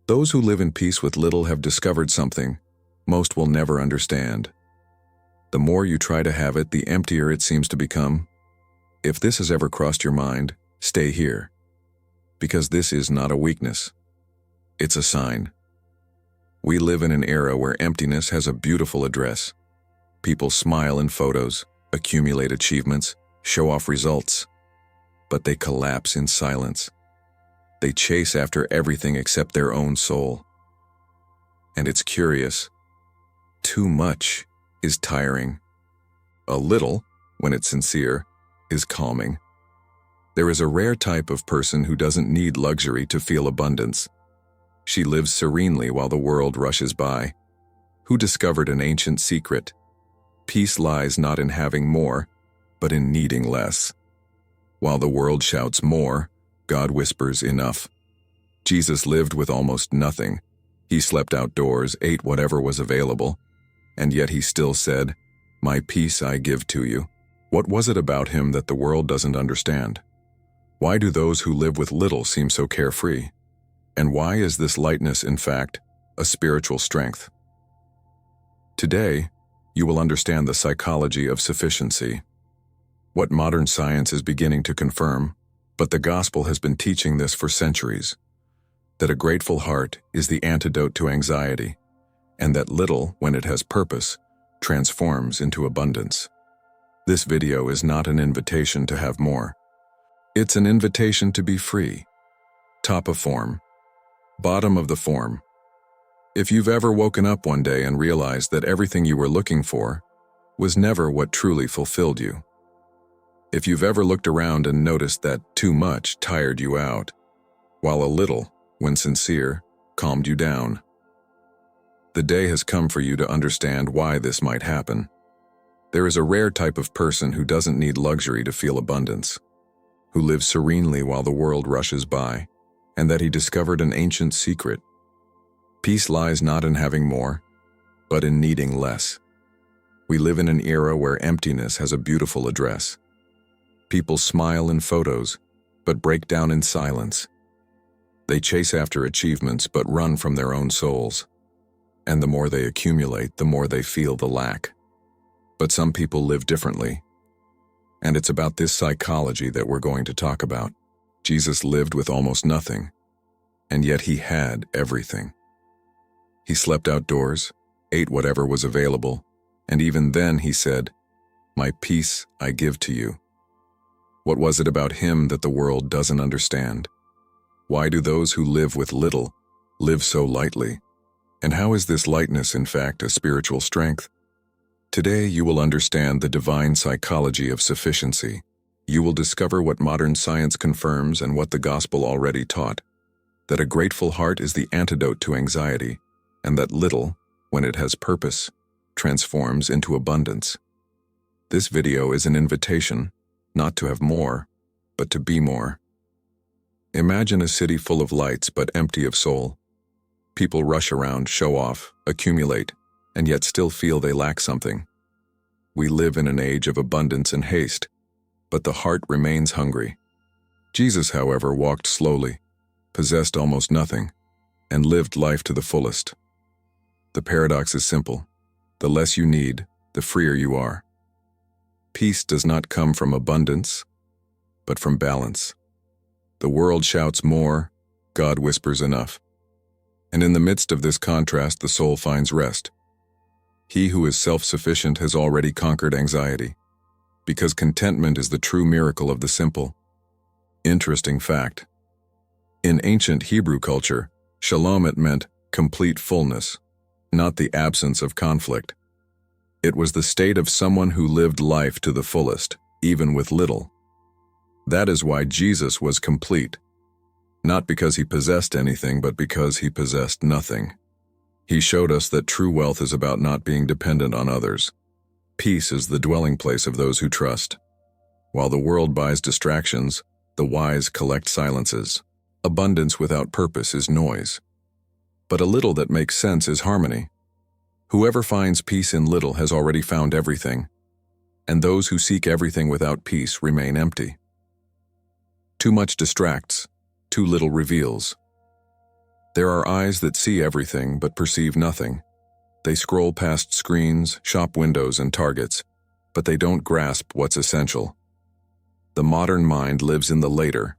Those who live in peace with little have discovered something most will never understand. The more you try to have it, the emptier it seems to become. If this has ever crossed your mind, stay here. Because this is not a weakness. It's a sign. We live in an era where emptiness has a beautiful address. People smile in photos, accumulate achievements, show off results. But they collapse in silence. They chase after everything except their own soul. And it's curious. Too much is tiring. A little, when it's sincere, is calming. There is a rare type of person who doesn't need luxury to feel abundance. She lives serenely while the world rushes by. Who discovered an ancient secret? Peace lies not in having more, but in needing less. While the world shouts more, God whispers enough. Jesus lived with almost nothing. He slept outdoors, ate whatever was available, and yet he still said, "My peace I give to you." What was it about him that the world doesn't understand? Why do those who live with little seem so carefree? And why is this lightness, in fact, a spiritual strength? Today, you will understand the psychology of sufficiency. What modern science is beginning to confirm, but the gospel has been teaching this for centuries, that a grateful heart is the antidote to anxiety, and that little, when it has purpose, transforms into abundance. This video is not an invitation to have more. It's an invitation to be free. Top of form. Bottom of the form. If you've ever woken up one day and realized that everything you were looking for was never what truly fulfilled you. If you've ever looked around and noticed that too much tired you out, while a little, when sincere, calmed you down. The day has come for you to understand why this might happen. There is a rare type of person who doesn't need luxury to feel abundance, who lives serenely while the world rushes by, and that he discovered an ancient secret. Peace lies not in having more, but in needing less. We live in an era where emptiness has a beautiful address. People smile in photos, but break down in silence. They chase after achievements, but run from their own souls. And the more they accumulate, the more they feel the lack. But some people live differently. And it's about this psychology that we're going to talk about. Jesus lived with almost nothing, and yet he had everything. He slept outdoors, ate whatever was available, and even then he said, "My peace I give to you." What was it about him that the world doesn't understand? Why do those who live with little live so lightly? And how is this lightness, in fact, a spiritual strength? Today you will understand the divine psychology of sufficiency. You will discover what modern science confirms and what the gospel already taught, that a grateful heart is the antidote to anxiety, and that little, when it has purpose, transforms into abundance. This video is an invitation, not to have more, but to be more. Imagine a city full of lights but empty of soul. People rush around, show off, accumulate, and yet still feel they lack something. We live in an age of abundance and haste, but the heart remains hungry. Jesus, however, walked slowly, possessed almost nothing, and lived life to the fullest. The paradox is simple. The less you need, the freer you are. Peace does not come from abundance, but from balance. The world shouts more, God whispers enough. And in the midst of this contrast, the soul finds rest. He who is self-sufficient has already conquered anxiety, because contentment is the true miracle of the simple. Interesting fact. In ancient Hebrew culture, shalom it meant complete fullness, not the absence of conflict. It was the state of someone who lived life to the fullest, even with little. That is why Jesus was complete, not because he possessed anything, but because he possessed nothing. He showed us that true wealth is about not being dependent on others. Peace is the dwelling place of those who trust. While the world buys distractions, the wise collect silences. Abundance without purpose is noise. But a little that makes sense is harmony. Whoever finds peace in little has already found everything, and those who seek everything without peace remain empty. Too much distracts, too little reveals. There are eyes that see everything but perceive nothing. They scroll past screens, shop windows, and targets, but they don't grasp what's essential. The modern mind lives in the later.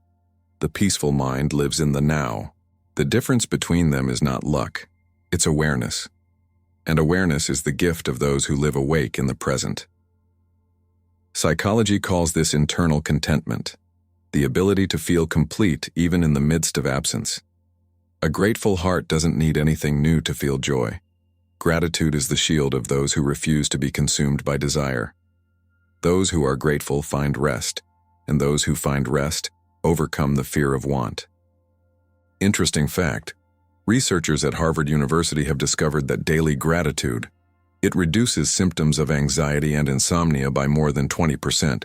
The peaceful mind lives in the now. The difference between them is not luck, it's awareness. And awareness is the gift of those who live awake in the present. Psychology calls this internal contentment, the ability to feel complete even in the midst of absence. A grateful heart doesn't need anything new to feel joy. Gratitude is the shield of those who refuse to be consumed by desire. Those who are grateful find rest, and those who find rest overcome the fear of want. Interesting fact, researchers at Harvard University have discovered that daily gratitude, it reduces symptoms of anxiety and insomnia by more than 20%.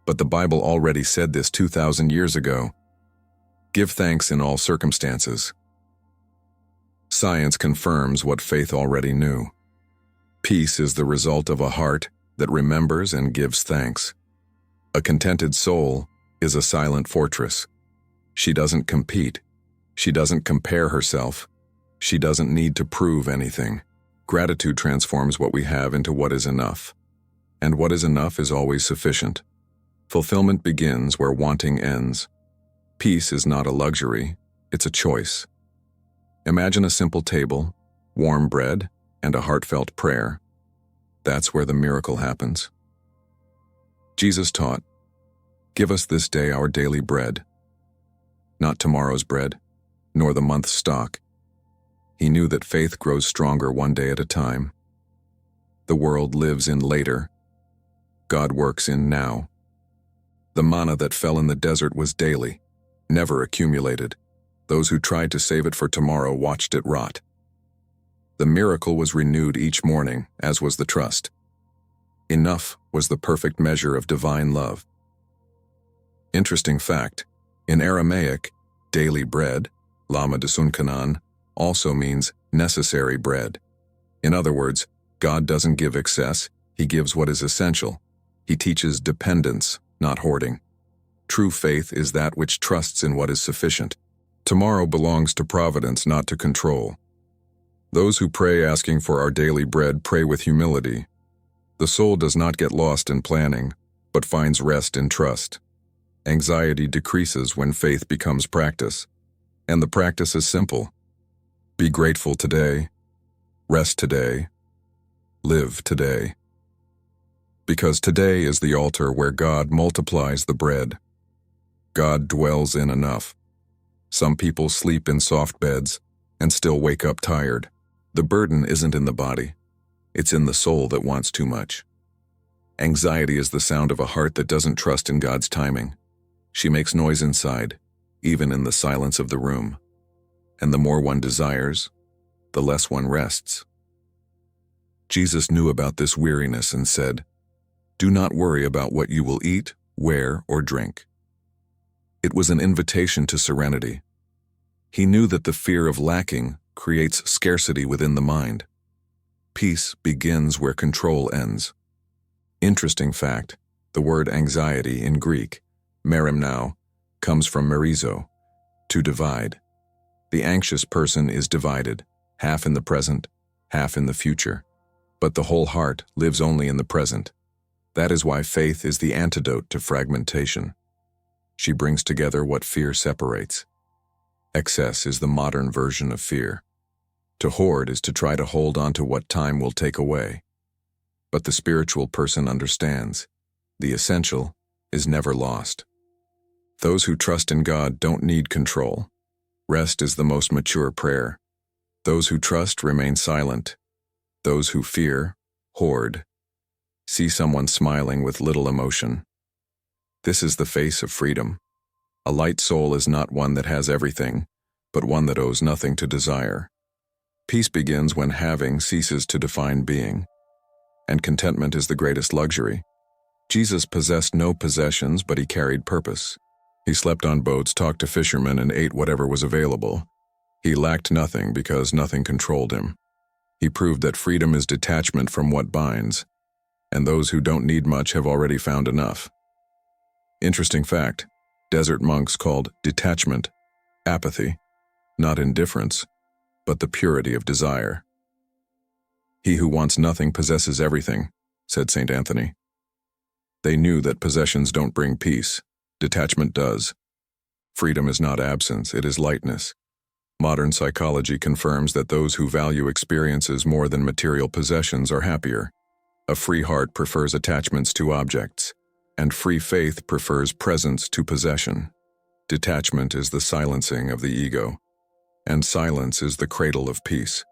But the Bible already said this 2,000 years ago. Give thanks in all circumstances. Science confirms what faith already knew. Peace is the result of a heart that remembers and gives thanks. A contented soul is a silent fortress. She doesn't compete. She doesn't compare herself. She doesn't need to prove anything. Gratitude transforms what we have into what is enough. And what is enough is always sufficient. Fulfillment begins where wanting ends. Peace is not a luxury, it's a choice. Imagine a simple table, warm bread, and a heartfelt prayer. That's where the miracle happens. Jesus taught, "Give us this day our daily bread." Not tomorrow's bread, nor the month's stock. He knew that faith grows stronger one day at a time. The world lives in later. God works in now. The manna that fell in the desert was daily, never accumulated. Those who tried to save it for tomorrow watched it rot. The miracle was renewed each morning, as was the trust. Enough was the perfect measure of divine love. Interesting fact, in Aramaic, daily bread, lama desunkanan, also means necessary bread. In other words, God doesn't give excess, He gives what is essential. He teaches dependence, not hoarding. True faith is that which trusts in what is sufficient. Tomorrow belongs to providence, not to control. Those who pray asking for our daily bread pray with humility. The soul does not get lost in planning, but finds rest in trust. Anxiety decreases when faith becomes practice. And the practice is simple. Be grateful today, rest today, live today. Because today is the altar where God multiplies the bread. God dwells in enough. Some people sleep in soft beds and still wake up tired. The burden isn't in the body. It's in the soul that wants too much. Anxiety is the sound of a heart that doesn't trust in God's timing. She makes noise inside, even in the silence of the room. And the more one desires, the less one rests. Jesus knew about this weariness and said, "Do not worry about what you will eat, wear, or drink." It was an invitation to serenity. He knew that the fear of lacking creates scarcity within the mind. Peace begins where control ends. Interesting fact, the word anxiety in Greek, merimnao, comes from merizo, to divide. The anxious person is divided, half in the present, half in the future. But the whole heart lives only in the present. That is why faith is the antidote to fragmentation. She brings together what fear separates. Excess is the modern version of fear. To hoard is to try to hold on to what time will take away. But the spiritual person understands. The essential is never lost. Those who trust in God don't need control. Rest is the most mature prayer. Those who trust remain silent. Those who fear, hoard. See someone smiling with little emotion. This is the face of freedom. A light soul is not one that has everything, but one that owes nothing to desire. Peace begins when having ceases to define being. And contentment is the greatest luxury. Jesus possessed no possessions, but he carried purpose. He slept on boats, talked to fishermen, and ate whatever was available. He lacked nothing because nothing controlled him. He proved that freedom is detachment from what binds, and those who don't need much have already found enough. Interesting fact, desert monks called detachment apathy. not indifference, but the purity of desire. He who wants nothing possesses everything, said St. Anthony. They knew that possessions don't bring peace. Detachment does. Freedom is not absence, it is lightness. Modern psychology confirms that those who value experiences more than material possessions are happier. A free heart prefers attachments to objects, and free faith prefers presence to possession. Detachment is the silencing of the ego, and silence is the cradle of peace.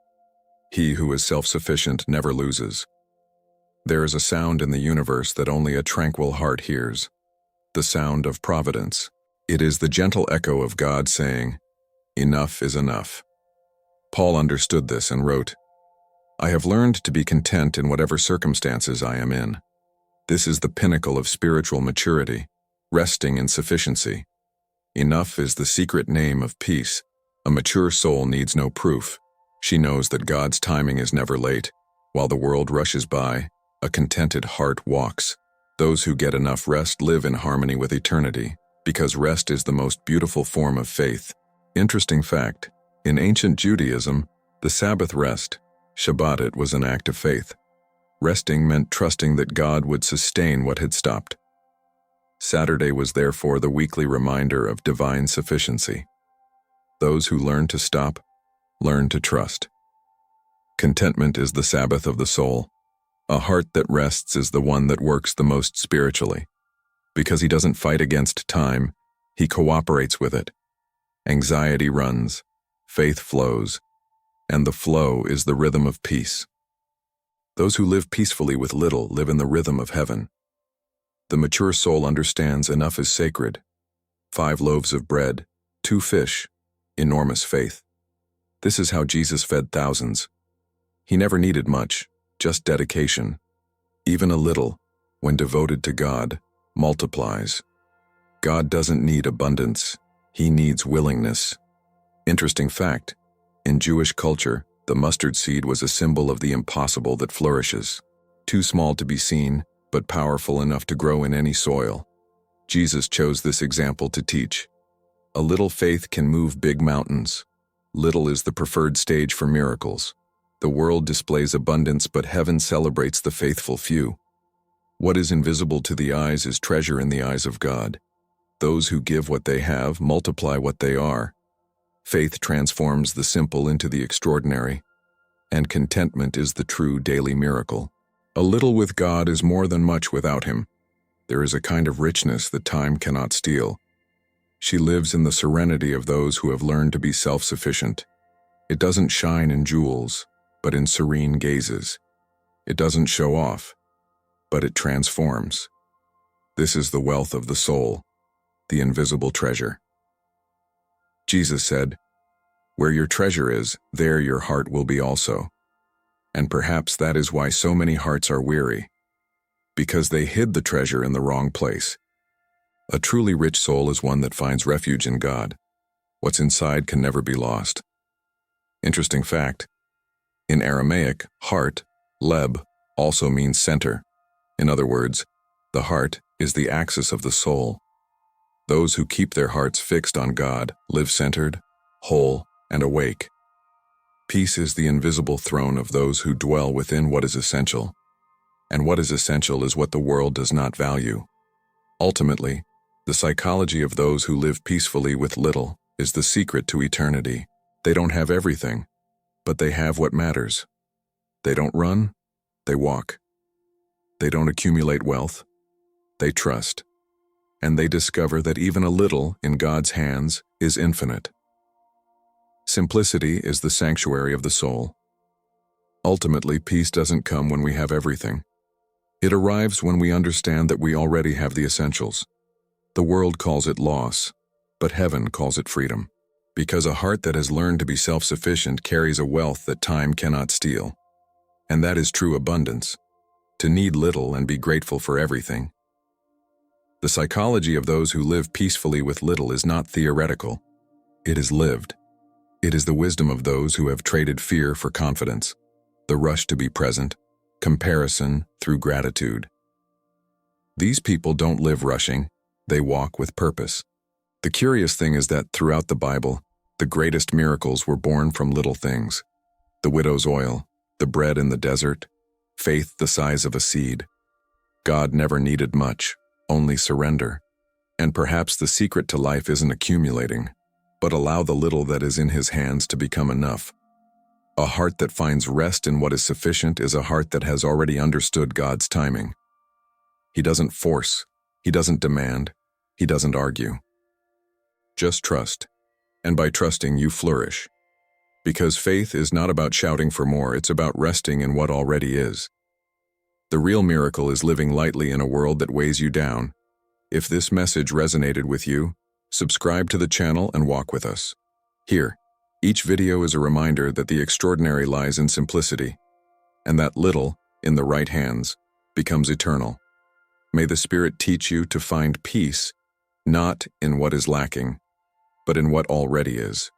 He who is self-sufficient never loses. There is a sound in the universe that only a tranquil heart hears, the sound of providence. It is the gentle echo of God saying, "Enough is enough." Paul understood this and wrote, "I have learned to be content in whatever circumstances I am in." This is the pinnacle of spiritual maturity, resting in sufficiency. Enough is the secret name of peace. A mature soul needs no proof. She knows that God's timing is never late. While the world rushes by, a contented heart walks. Those who get enough rest live in harmony with eternity, because rest is the most beautiful form of faith. Interesting fact, in ancient Judaism, the Sabbath rest, Shabbat, was an act of faith. Resting meant trusting that God would sustain what had stopped. Saturday was therefore the weekly reminder of divine sufficiency. Those who learn to stop, learn to trust. Contentment is the Sabbath of the soul. A heart that rests is the one that works the most spiritually. Because he doesn't fight against time, he cooperates with it. Anxiety runs, faith flows, and the flow is the rhythm of peace. Those who live peacefully with little live in the rhythm of heaven. The mature soul understands enough is sacred. 5 loaves of bread, 2 fish, enormous faith. This is how Jesus fed thousands. He never needed much, just dedication. Even a little, when devoted to God, multiplies. God doesn't need abundance, he needs willingness. Interesting fact, in Jewish culture, the mustard seed was a symbol of the impossible that flourishes. Too small to be seen, but powerful enough to grow in any soil. Jesus chose this example to teach. A little faith can move big mountains. Little is the preferred stage for miracles. The world displays abundance, but heaven celebrates the faithful few. What is invisible to the eyes is treasure in the eyes of God. Those who give what they have multiply what they are. Faith transforms the simple into the extraordinary, and contentment is the true daily miracle. A little with God is more than much without him. There is a kind of richness that time cannot steal. She lives in the serenity of those who have learned to be self-sufficient. It doesn't shine in jewels, but in serene gazes. It doesn't show off, but it transforms. This is the wealth of the soul, the invisible treasure. Jesus said, "Where your treasure is, there your heart will be also." And perhaps that is why so many hearts are weary, because they hid the treasure in the wrong place. A truly rich soul is one that finds refuge in God. What's inside can never be lost. Interesting fact, in Aramaic, heart, leb, also means center. In other words, the heart is the axis of the soul. Those who keep their hearts fixed on God live centered, whole, and awake. Peace is the invisible throne of those who dwell within what is essential. And what is essential is what the world does not value. Ultimately, the psychology of those who live peacefully with little is the secret to eternity. They don't have everything, but they have what matters. They don't run, they walk. They don't accumulate wealth, they trust. And they discover that even a little in God's hands is infinite. Simplicity is the sanctuary of the soul. Ultimately, peace doesn't come when we have everything. It arrives when we understand that we already have the essentials. The world calls it loss, but heaven calls it freedom. Because a heart that has learned to be self-sufficient carries a wealth that time cannot steal. And that is true abundance, to need little and be grateful for everything. The psychology of those who live peacefully with little is not theoretical. It is lived. It is the wisdom of those who have traded fear for confidence, the rush to be present, comparison through gratitude. These people don't live rushing, they walk with purpose. The curious thing is that throughout the Bible, The greatest miracles were born from little things. The widow's oil, the bread in the desert, faith the size of a seed. God never needed much, only surrender. And perhaps the secret to life isn't accumulating, but allow the little that is in his hands to become enough. A heart that finds rest in what is sufficient is a heart that has already understood God's timing. He doesn't force, he doesn't demand, he doesn't argue. Just trust, and by trusting you flourish. Because faith is not about shouting for more, it's about resting in what already is. The real miracle is living lightly in a world that weighs you down. If this message resonated with you, subscribe to the channel and walk with us. Here, each video is a reminder that the extraordinary lies in simplicity, and that little, in the right hands, becomes eternal. May the Spirit teach you to find peace, not in what is lacking, but in what already is.